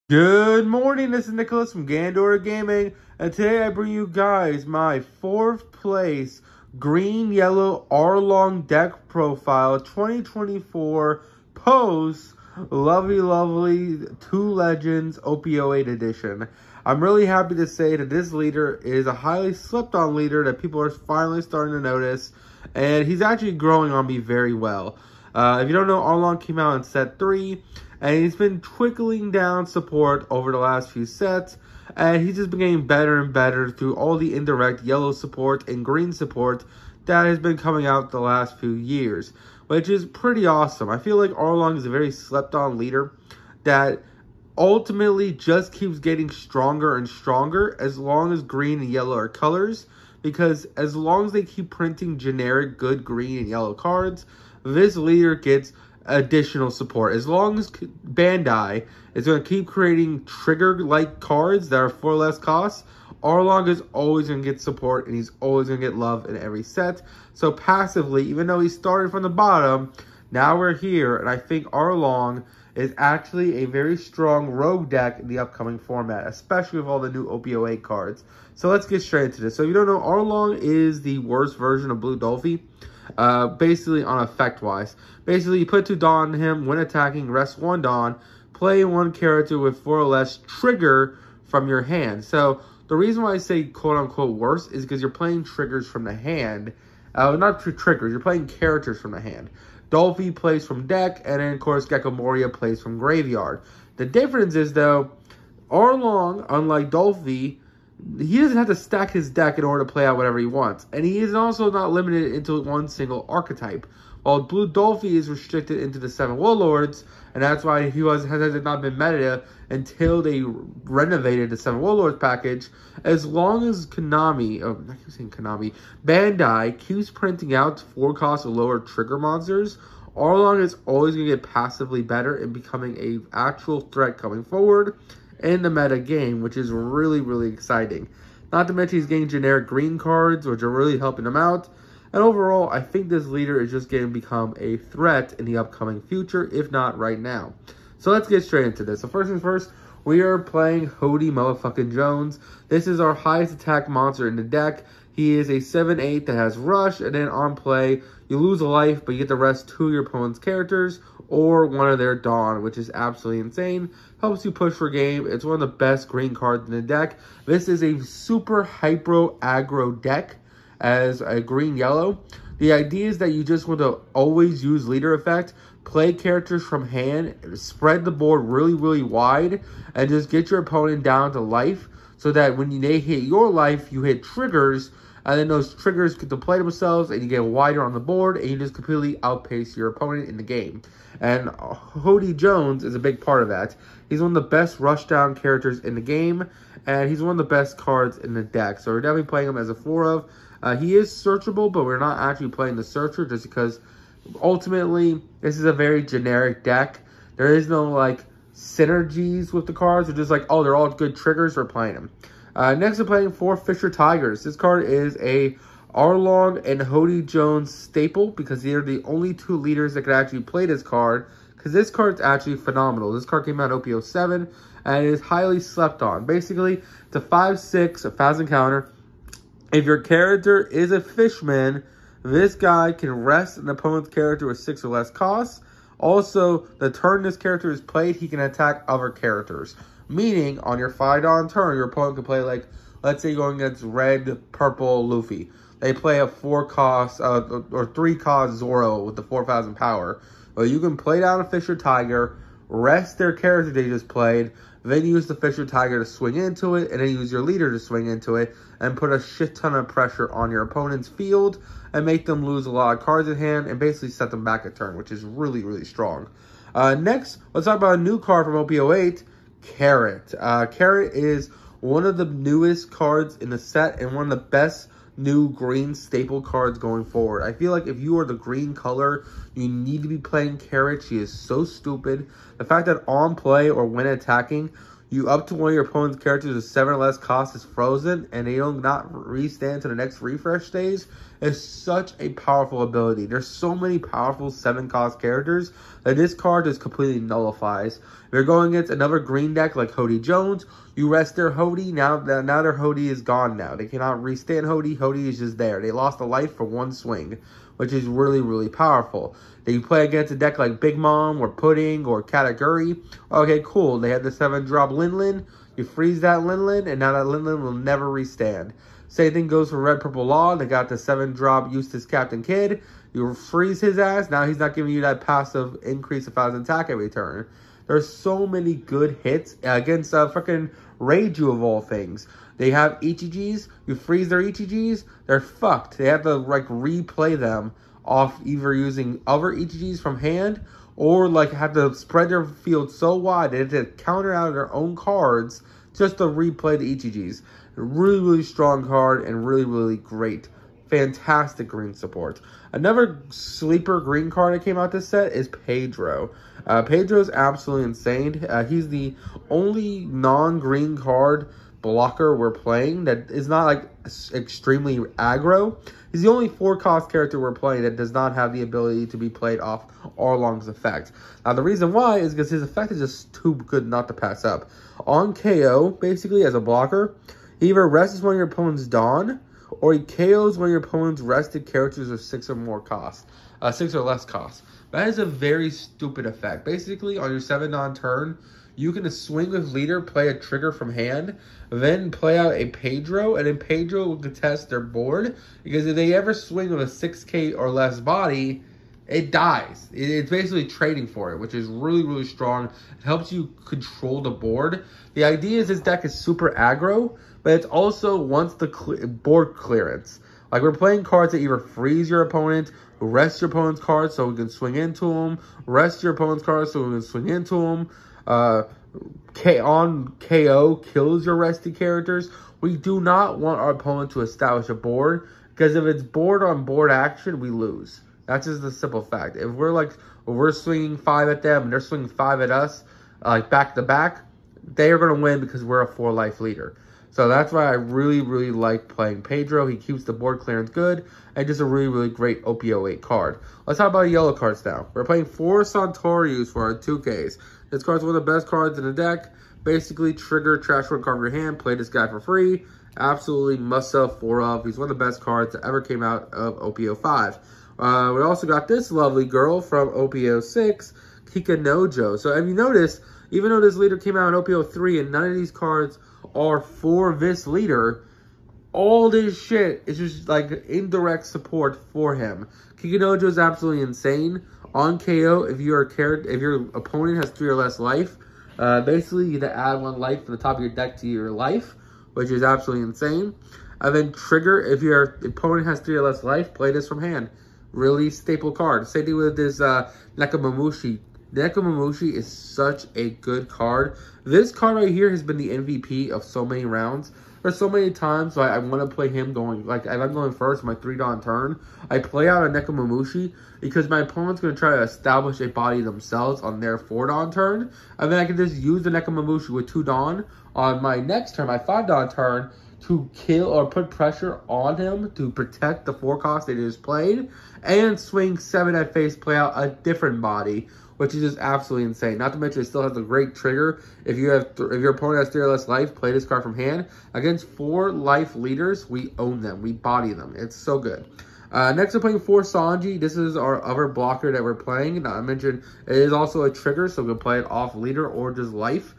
Good morning, this is Nicholas from Gandora Gaming, and today I bring you guys my 4th place green-yellow Arlong deck profile 2024 post lovely 2 Legends OP08 edition. I'm really happy to say that this leader is a highly slept on leader that people are finally starting to notice, and he's actually growing on me very well. If you don't know, Arlong came out in set 3, and he's been trickling down support over the last few sets, and he's just been getting better and better through all the indirect yellow support and green support that has been coming out the last few years, which is pretty awesome. I feel like Arlong is a very slept-on leader that ultimately just keeps getting stronger and stronger as long as green and yellow are colors, because as long as they keep printing generic good green and yellow cards, this leader gets additional support. As long as Bandai is going to keep creating trigger-like cards that are for less cost, Arlong is always going to get support, and he's always going to get love in every set. So passively, even though he started from the bottom, now we're here, and I think Arlong is actually a very strong rogue deck in the upcoming format, especially with all the new OP08 cards. So let's get straight into this. So if you don't know, Arlong is the worst version of Blue Dolphy. Basically on effect-wise. Basically, you put 2 Dawn on him, when attacking, rest 1 Dawn, play 1 character with 4 or less trigger from your hand. So, the reason why I say quote-unquote worse is because you're playing triggers from the hand. Not triggers, you're playing characters from the hand. Dolphy plays from deck, and then, of course, Gecko Moria plays from graveyard. The difference is, though, Arlong, unlike Dolphy, he doesn't have to stack his deck in order to play out whatever he wants. And he is also not limited into one single archetype. While Blue Dolphy is restricted into the 7 Warlords, and that's why he has not been meta until they renovated the 7 Warlords package. As long as Bandai keeps printing out 4-cost or lower trigger monsters, Arlong is always going to get passively better and becoming an actual threat coming forward in the meta game, which is really, really exciting. Not to mention he's getting generic green cards, which are really helping him out. And overall, I think this leader is just going to become a threat in the upcoming future, if not right now. So let's get straight into this. So first things first, we are playing Hody motherfucking Jones. This is our highest attack monster in the deck. He is a 7/8 that has rush, and then on play, you lose a life, but you get to rest 2 of your opponent's characters, or 1 of their Dawn, which is absolutely insane. Helps you push for game. It's one of the best green cards in the deck. This is a super hyper aggro deck as a green-yellow. The idea is that you just want to always use leader effect, play characters from hand, spread the board really, really wide, and just get your opponent down to life so that when they hit your life, you hit triggers, and then those triggers get to play themselves, and you get wider on the board, and you just completely outpace your opponent in the game. And Hody Jones is a big part of that. He's one of the best rushdown characters in the game, and he's one of the best cards in the deck. So we're definitely playing him as a 4-of. He is searchable, but we're not actually playing the searcher just because ultimately this is a very generic deck. There is no like synergies with the cards. They're just like, oh, they're all good triggers. We're playing them. Next, we're playing 4 Fisher Tigers. This card is a Arlong and Hody Jones staple because they're the only 2 leaders that can actually play this card, because this card's actually phenomenal. This card came out in OP07 and it is highly slept on. Basically, it's a 5/6, a 1,000 counter. If your character is a fishman, this guy can rest an opponent's character with 6 or less costs. Also, the turn this character is played, he can attack other characters. Meaning, on your 5-Dawn turn, your opponent can play, like, let's say you're going against red, purple, Luffy. They play a 4-cost, or 3-cost Zoro with the 4,000 power. Well, you can play down a Fisher Tiger, rest their character they just played, then use the Fisher Tiger to swing into it, and then use your leader to swing into it, and put a shit ton of pressure on your opponent's field, and make them lose a lot of cards in hand, and basically set them back a turn, which is really, really strong. Next, let's talk about a new card from OP08, Carrot. Carrot is one of the newest cards in the set, and one of the best new green staple cards going forward. I feel like if you are the green color, you need to be playing Carrot. She is so stupid. The fact that on play or when attacking, You up to one of your opponent's characters with 7 or less cost is frozen, and they don't not restand to the next refresh stage. Is such a powerful ability. There's so many powerful 7 cost characters that this card just completely nullifies. If you're going against another green deck like Hody Jones, you rest their Hody. Now their Hody is gone now. They cannot restand Hody. Hody is just there. They lost a life for 1 swing, which is really, really powerful. Then you play against a deck like Big Mom or Pudding or Kataguri. Okay, cool. They had the 7-drop Linlin. You freeze that Linlin, and now that Linlin will never restand. Same thing goes for Red Purple Law. They got the 7-drop Eustace Captain Kidd. You freeze his ass. Now he's not giving you that passive increase of 1,000 attack every turn. There's so many good hits against fucking Reiju of all things. They have Ichiji's. You freeze their Ichiji's, they're fucked. They have to like replay them off either using other Ichiji's from hand or like have to spread their field so wide they have to counter out their own cards just to replay the Ichiji's. Really, really strong card and really, really great. Fantastic green support. Another sleeper green card that came out this set is Pedro. Pedro is absolutely insane. He's the only non-green card blocker we're playing that is not like extremely aggro. He's the only 4-cost character we're playing that does not have the ability to be played off Arlong's effect. Now the reason why is because his effect is just too good not to pass up. On KO, basically as a blocker, he either rests one of your opponent's Dawn, or he KOs one of your opponent's rested characters of 6 or more cost. 6 or less cost. That is a very stupid effect. Basically, on your 7 Dawn turn, you can swing with leader, play a trigger from hand, then play out a Pedro, and then Pedro will contest their board. Because if they ever swing with a 6k or less body, it dies. It's basically trading for it, which is really, really strong. It helps you control the board. The idea is this deck is super aggro, but it's also wants the board clearance. Like we're playing cards that either freeze your opponent, rest your opponent's cards so we can swing into them, rest your opponent's cards so we can swing into them. On KO kills your rested characters. We do not want our opponent to establish a board because if it's board on board action, we lose. That's just the simple fact. If we're swinging 5 at them and they're swinging 5 at us, like back to back, they are going to win because we're a 4-life leader. So that's why I really, really like playing Pedro. He keeps the board clearance good and just a really, really great OP08 card. Let's talk about yellow cards now. We're playing 4 Santorius for our 2Ks. This card's one of the best cards in the deck. Basically, trigger, trash one card in your hand, play this guy for free. Absolutely must sell 4 of. He's one of the best cards that ever came out of OP05. We also got this lovely girl from OP06, Kikanojo. So if you notice, even though this leader came out in OP03 and none of these cards are for this leader, all this shit is just like indirect support for him. Kikanojo is absolutely insane. On KO, if your opponent has 3 or less life, basically you get to add 1 life from the top of your deck to your life, which is absolutely insane. And then trigger, if your opponent has 3 or less life, play this from hand. Really staple card. Same thing with this Nekomamushi. Nekomamushi is such a good card. This card right here has been the MVP of so many rounds. There's so many times I want to play him going, like if I'm going first, my 3 Dawn turn, I play out a Nekomamushi because my opponent's going to try to establish a body themselves on their 4 Dawn turn. And then I can just use the Nekomamushi with 2 Dawn on my next turn, my 5 Dawn turn, to kill or put pressure on him to protect the 4 cost they just played, and swing 7 at face, play out a different body, which is just absolutely insane. Not to mention, it still has a great trigger. If your opponent has 3 or less life, play this card from hand. Against 4 life leaders, we own them. We body them. It's so good. Next, we're playing 4 Sanji. This is our other blocker that we're playing. Not to mention, it is also a trigger, so we can play it off leader or just life.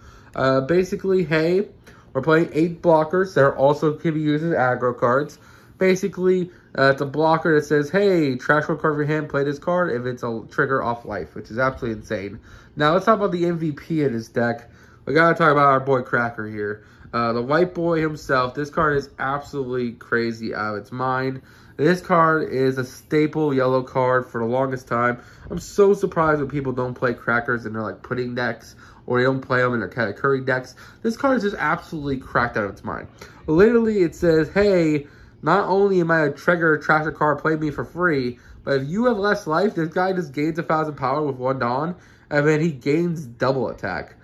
Basically, hey, we're playing 8 blockers that are also can be used as aggro cards. Basically, it's a blocker that says, hey, trash one card of your hand, play this card if it's a trigger off life, which is absolutely insane. Now, let's talk about the MVP of this deck. We got to talk about our boy Cracker here. The white boy himself. This card is absolutely crazy out of its mind. This card is a staple yellow card for the longest time. I'm so surprised when people don't play Crackers in their like pudding decks, or they don't play them in their Katakuri decks. This card is just absolutely cracked out of its mind. Literally, it says, hey, not only am I a trigger trasher card, play me for free, but if you have less life, this guy just gains 1,000 power with 1 Dawn, and then he gains double attack.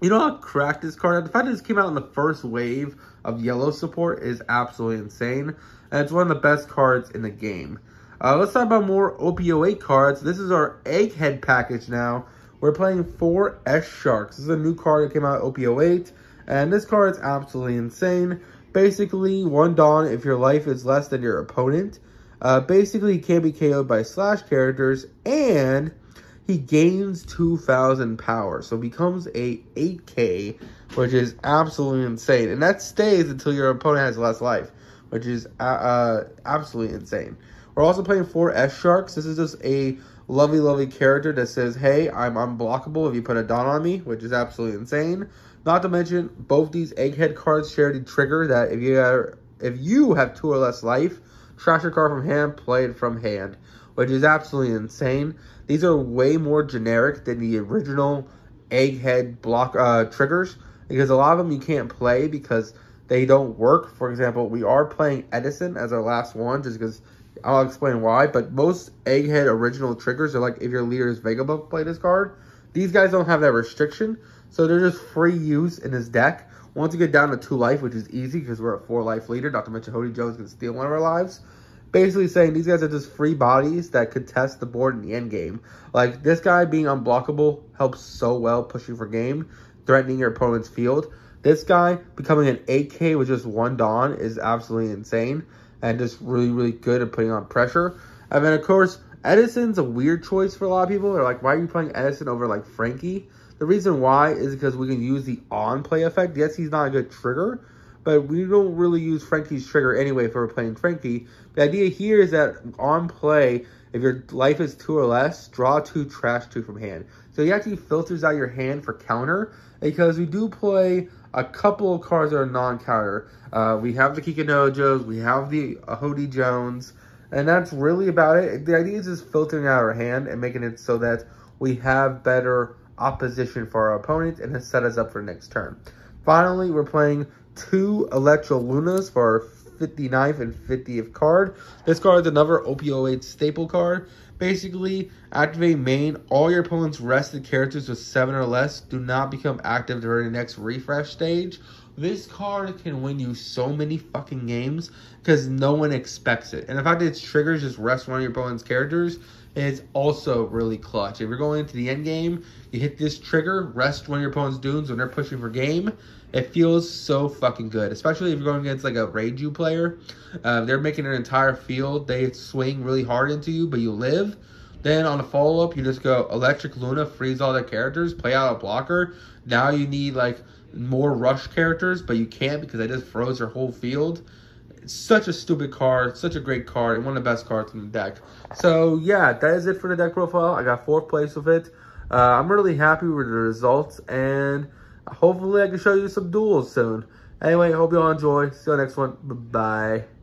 You know how cracked this card is? The fact that this came out in the first wave of yellow support is absolutely insane. And it's one of the best cards in the game. Let's talk about more OP08 cards. This is our Egghead package now. We're playing 4 S Sharks. This is a new card that came out OP08. And this card is absolutely insane. Basically, 1 Dawn if your life is less than your opponent. Basically, he can be KO'd by slash characters. And he gains 2,000 power. So becomes a 8K, which is absolutely insane. And that stays until your opponent has less life, which is absolutely insane. We're also playing 4 S Sharks. This is just a lovely, lovely character that says, hey, I'm unblockable if you put a Dawn on me, which is absolutely insane. Not to mention, both these Egghead cards share the trigger that if you have 2 or less life, trash your card from hand, play it from hand, which is absolutely insane. These are way more generic than the original Egghead block triggers, because a lot of them you can't play because they don't work. For example, we are playing Edison as our last one, just because I'll explain why. But most Egghead original triggers are like if your leader is Vegabug, play this card. These guys don't have that restriction, so they're just free use in this deck. Once you get down to 2 life, which is easy because we're a 4 life leader, not to mention Hody Jones can steal one of our lives. Basically saying these guys are just free bodies that contest the board in the end game. Like, this guy being unblockable helps so well pushing for game, threatening your opponent's field. This guy becoming an 8K with just 1 Dawn is absolutely insane and just really, really good at putting on pressure. And then, of course, Edison's a weird choice for a lot of people. They're like, why are you playing Edison over, like, Frankie? The reason why is because we can use the on-play effect. Yes, he's not a good trigger, but we don't really use Frankie's trigger anyway if we're playing Frankie. The idea here is that on play, if your life is 2 or less, draw 2, trash 2 from hand. So he actually filters out your hand for counter, because we do play a couple of cards that are non-counter. We have the Kikanojos, we have the Hody Jones, and that's really about it. The idea is just filtering out our hand and making it so that we have better opposition for our opponent and to set us up for next turn. Finally, we're playing 2 Electro Lunas for our 59th and 50th card. This card is another OP08 staple card. Basically, activate main. All your opponent's rested characters with 7 or less do not become active during the next refresh stage. This card can win you so many fucking games because no one expects it. And the fact that its triggers just rest one of your opponent's characters is also really clutch. If you're going into the end game, you hit this trigger, rest one of your opponent's dunes when they're pushing for game. It feels so fucking good, especially if you're going against like a Reiju player. They're making an entire field. They swing really hard into you, but you live. Then on a follow-up, you just go Electric Luna, freeze all their characters, play out a blocker. Now you need like more rush characters, but you can't because they just froze your whole field. It's such a stupid card, such a great card, and one of the best cards in the deck. So yeah, that is it for the deck profile. I got 4th place with it. I'm really happy with the results, and hopefully I can show you some duels soon. Anyway, hope you all enjoy. See you on the next one. Bye-bye.